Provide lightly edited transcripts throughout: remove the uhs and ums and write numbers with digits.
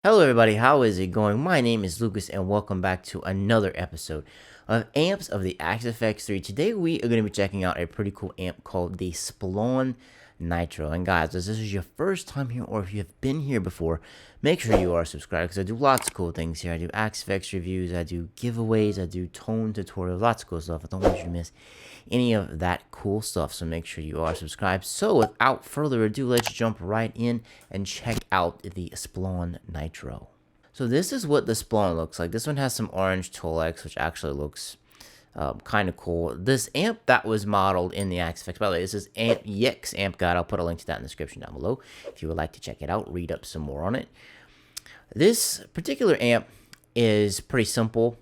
Hello, everybody. How is it going? My name is Lucas, and welcome back to another episode of Amps of the Axe FX3. Today, we are going to be checking out a pretty cool amp called the Splawn Nitro. And guys, if this is your first time here, or if you have been here before, make sure you are subscribed because I do lots of cool things here. I do Axe FX reviews, I do giveaways, I do tone tutorials, lots of cool stuff. I don't want you to miss any of that cool stuff, so make sure you are subscribed. So without further ado, let's jump right in and check out the Splawn Nitro. So this is what the Splawn looks like. This one has some orange Tolex, which actually looks kind of cool. This amp that was modeled in the Axe FX, by the way, this is Yex Amp Guide. I'll put a link to that in the description down below if you would like to check it out, read up some more on it. This particular amp is pretty simple.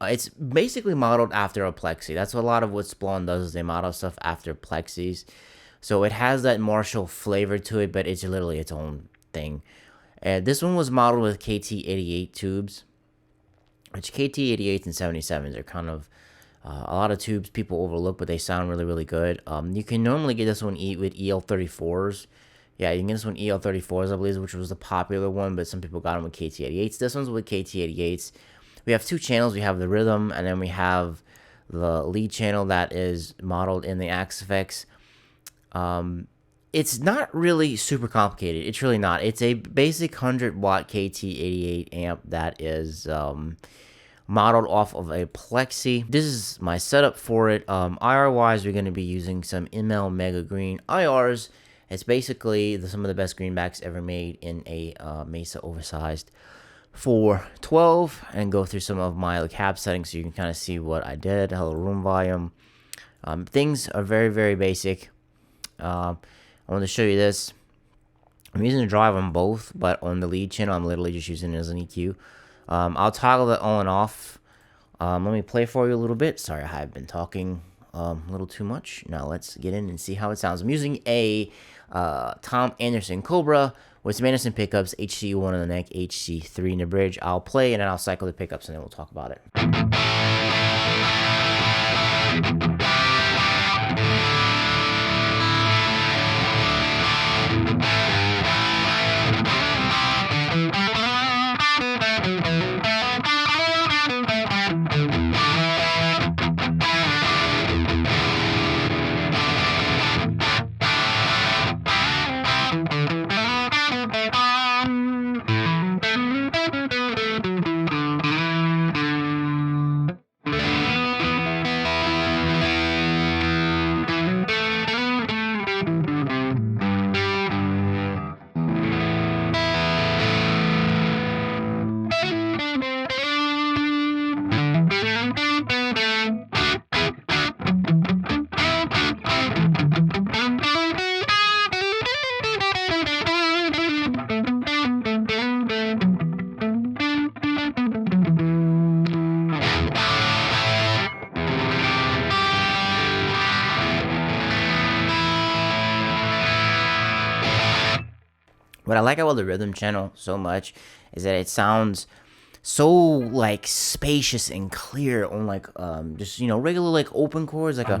It's basically modeled after a plexi. That's what a lot of what Splawn does, is they model stuff after plexis. So it has that Marshall flavor to it, but it's literally its own thing. This one was modeled with KT88 tubes, which KT88s and 77s are kind of a lot of tubes people overlook, but they sound really, really good. You can normally get this one with EL34s. Yeah, you can get this one EL34s, I believe, which was the popular one, but some people got them with KT88s. This one's with KT88s. We have two channels. We have the rhythm, and then we have the lead channel that is modeled in the Axe FX. It's not really super complicated. It's really not. It's a basic 100-watt KT88 amp that is modeled off of a plexi. This is my setup for it. IR-wise, we're going to be using some ML Mega Green IRs. It's basically some of the best greenbacks ever made in a Mesa Oversized 412, and go through some of my LeCompte settings so you can kind of see what I did. Hello, room volume. Things are very, very basic. I want to show you this. I'm using a drive on both, but on the lead channel, I'm literally just using it as an EQ. I'll toggle it on and off. Let me play for you a little bit. Sorry, I have been talking a little too much. Now let's get in and see how it sounds. I'm using a Tom Anderson Cobra with some Anderson pickups, HC1 on the neck, HC3 in the bridge. I'll play and then I'll cycle the pickups and then we'll talk about it. What I like about the rhythm channel so much is that it sounds so like spacious and clear on like just regular like open chords, like a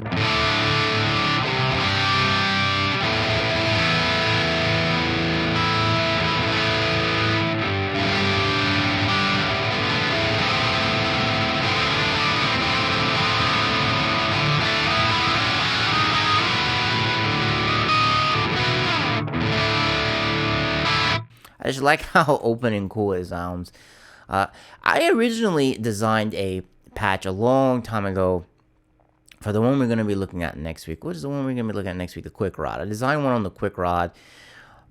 I just like how open and cool it sounds. I originally designed a patch a long time ago for the one we're going to be looking at next week. What is the one we're going to be looking at next week? The Quick Rod. I designed one on the Quick Rod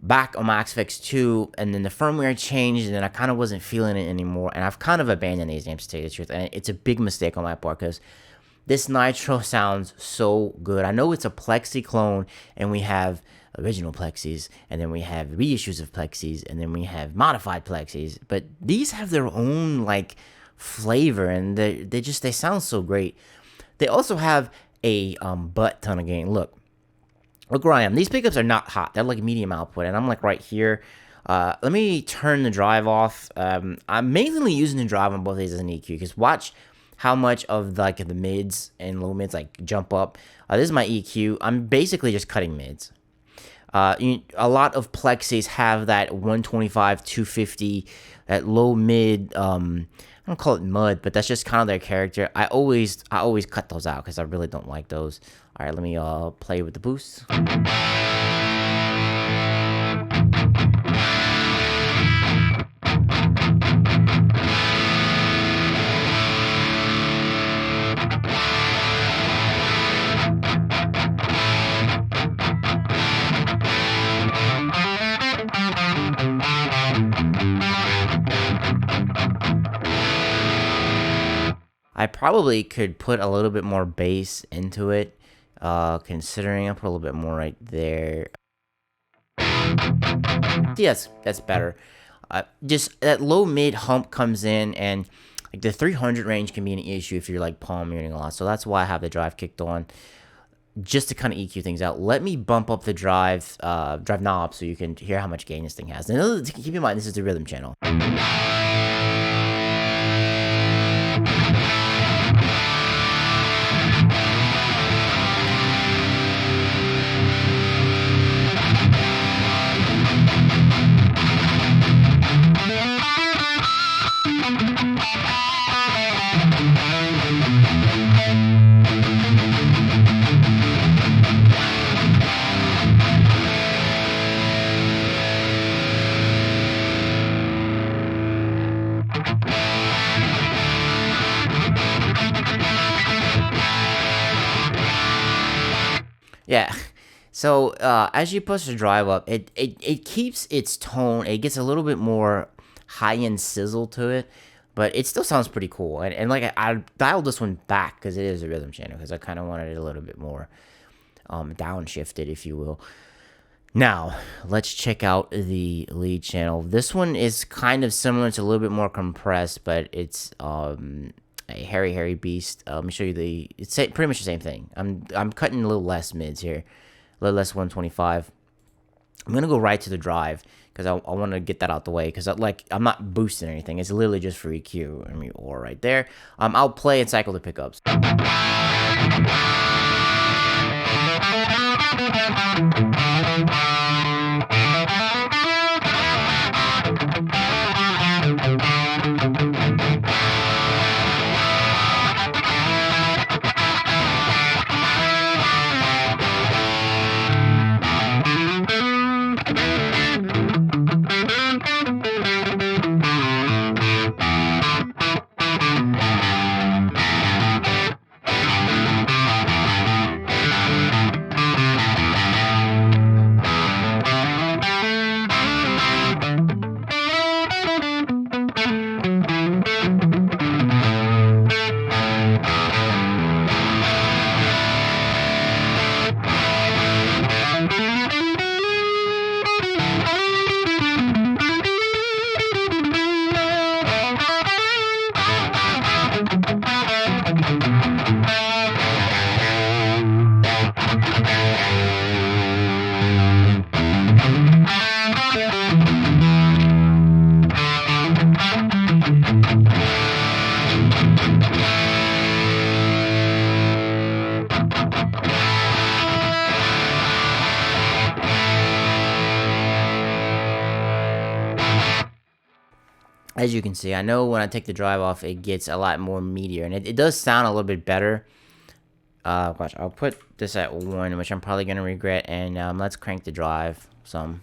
back on my Axe FX 2, and then the firmware changed, and then I kind of wasn't feeling it anymore, and I've kind of abandoned these amps, to tell you the truth, and it's a big mistake on my part, because this Nitro sounds so good. I know it's a plexi clone, and we have original plexis, and then we have reissues of plexis, and then we have modified plexis, but these have their own like flavor, and they sound so great. They also have a butt ton of gain. Look where I am. These pickups are not hot. They're like medium output, and I'm like right here. Let me turn the drive off. I'm mainly using the drive on both of these as an EQ, because watch how much of like the mids and low mids like jump up. This is my EQ. I'm basically just cutting mids. A lot of plexes have that 125, 250, that low mid. I don't call it mud, but that's just kind of their character. I always cut those out because I really don't like those. All right, let me play with the boost. I probably could put a little bit more bass into it, considering I put a little bit more right there. Yes, that's better. Just that low mid hump comes in, and like the 300 range can be an issue if you're like palm muting a lot. So that's why I have the drive kicked on, just to kind of EQ things out. Let me bump up the drive knob so you can hear how much gain this thing has. And keep in mind, this is the rhythm channel. Yeah, so as you push the drive up, it keeps its tone. It gets a little bit more high-end sizzle to it, but it still sounds pretty cool. And like I dialed this one back because it is a rhythm channel, because I kind of wanted it a little bit more downshifted, if you will. Now, let's check out the lead channel. This one is kind of similar. It's a little bit more compressed, but it's a hairy beast. Let me show you it's pretty much the same thing. I'm cutting a little less mids here, a little less 125. I'm gonna go right to the drive because I want to get that out the way, because I'm not boosting anything. It's literally just for EQ. I mean, or right there. I'll play and cycle the pickups. As you can see, I know when I take the drive off, it gets a lot more meatier, and it does sound a little bit better. Watch, I'll put this at 1, which I'm probably going to regret, and let's crank the drive some.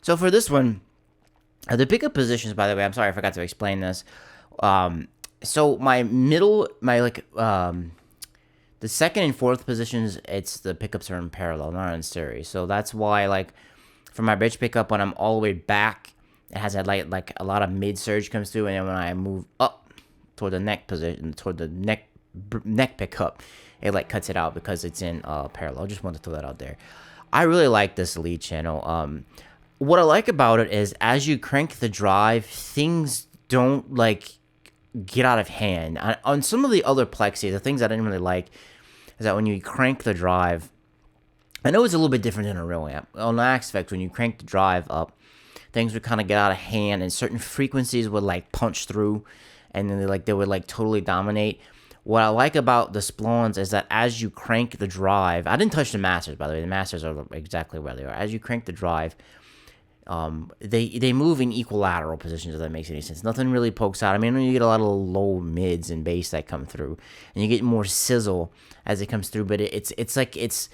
So for this one, the pickup positions, by the way, I'm sorry I forgot to explain this. So my the second and fourth positions, the pickups are in parallel, not in series. So that's why, like, for my bridge pickup, when I'm all the way back, it has like a lot of mid surge comes through, and then when I move up toward the neck position, toward the neck pickup, it like cuts it out because it's in parallel. I just wanted to throw that out there. I really like this lead channel. What I like about it is as you crank the drive, things don't like get out of hand. On some of the other plexis, the things I didn't really like is that when you crank the drive, I know it's a little bit different than a real amp. On the Axe-Fx, when you crank the drive up, things would kind of get out of hand, and certain frequencies would like punch through, and then they would like totally dominate. What I like about the Splawns is that as you crank the drive, I didn't touch the masters, by the way. The masters are exactly where they are. As you crank the drive, they move in equilateral positions, if that makes any sense. Nothing really pokes out. I mean, you get a lot of low mids and bass that come through, and you get more sizzle as it comes through, but it's like it's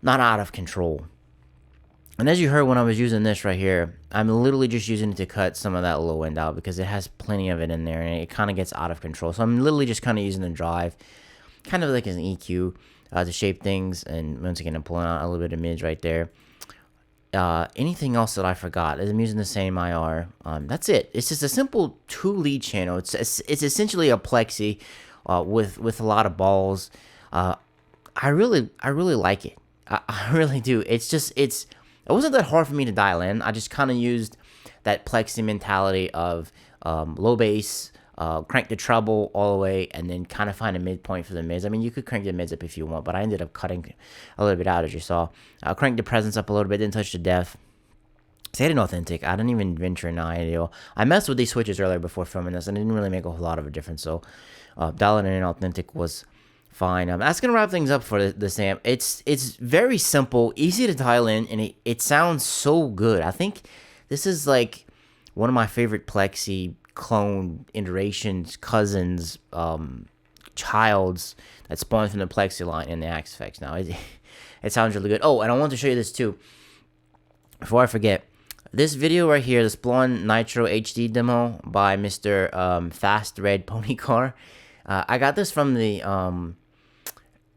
not out of control. And as you heard when I was using this right here, I'm literally just using it to cut some of that low end out because it has plenty of it in there, and it kind of gets out of control. So I'm literally just kind of using the drive, kind of like as an EQ, to shape things, and once again, I'm pulling out a little bit of mids right there. Anything else that I forgot? I'm using the same IR. That's it. It's just a simple 2-lead channel. It's essentially a plexi with a lot of balls. I really like it. I really do. It wasn't that hard for me to dial in. I just kind of used that plexi mentality of low bass, crank the treble all the way, and then kind of find a midpoint for the mids. I mean, you could crank the mids up if you want, but I ended up cutting a little bit out, as you saw. Cranked the presence up a little bit, didn't touch the depth. Stayed in authentic. I didn't even venture an ideal. I messed with these switches earlier before filming this, and it didn't really make a whole lot of a difference. So dialing in authentic was fine. That's gonna wrap things up for this amp. It's very simple, easy to dial in, and it sounds so good. I think this is like one of my favorite plexi clone iterations, cousins, childs that spawned from the plexi line in the Axe-Fx. Now it sounds really good. Oh, and I want to show you this too before I forget. This video right here, the Splawn Nitro HD demo by Mr. Fast Red Pony Car. I got this from the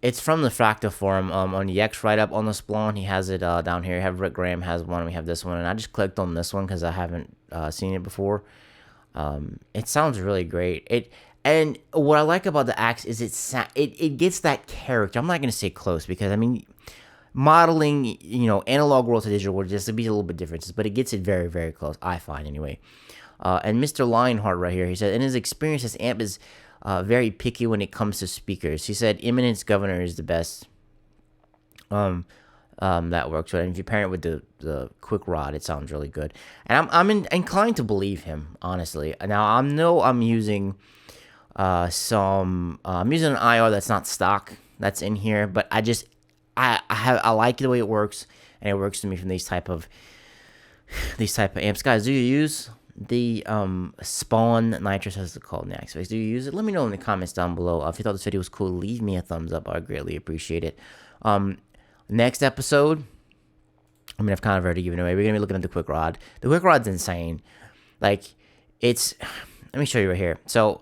it's from the Fractal forum on the X write-up on the Splawn. He has it down here. Have Rick Graham has one. We have this one, and I just clicked on this one because I haven't seen it before. It sounds really great. And what I like about the Axe is it gets that character. I'm not gonna say close because I mean, modeling, analog world to digital world, just to be a little bit differences, but it gets it very, very close. I find anyway. And Mr. Lionheart right here, he said in his experience, this amp is very picky when it comes to speakers. He said Eminence Governor is the best. That works. But if you pair it with the Quick Rod, it sounds really good. And I'm inclined to believe him, honestly. Now I'm using I'm using an IR that's not stock that's in here, but I like the way it works, and it works to me from these type of amps. Guys, do you use the Splawn Nitro, as it's called, in the Axe-Fx? Do you use it? Let me know in the comments down below. If you thought this video was cool, leave me a thumbs up. I greatly appreciate it. Next episode, I mean, I've kind of already given away. We're gonna be looking at the Quick Rod. The Quick Rod's insane. Like, let me show you right here. So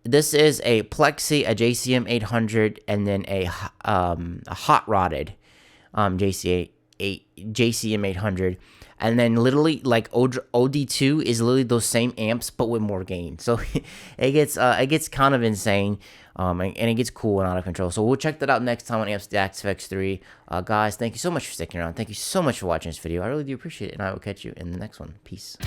this is a Plexi, a JCM 800, and then a hot rodded JCM 800. And then literally, like, OD2 is literally those same amps, but with more gain. So it gets kind of insane, and it gets cool and out of control. So we'll check that out next time on Amps the Axe-Fx 3. Guys, thank you so much for sticking around. Thank you so much for watching this video. I really do appreciate it, and I will catch you in the next one. Peace.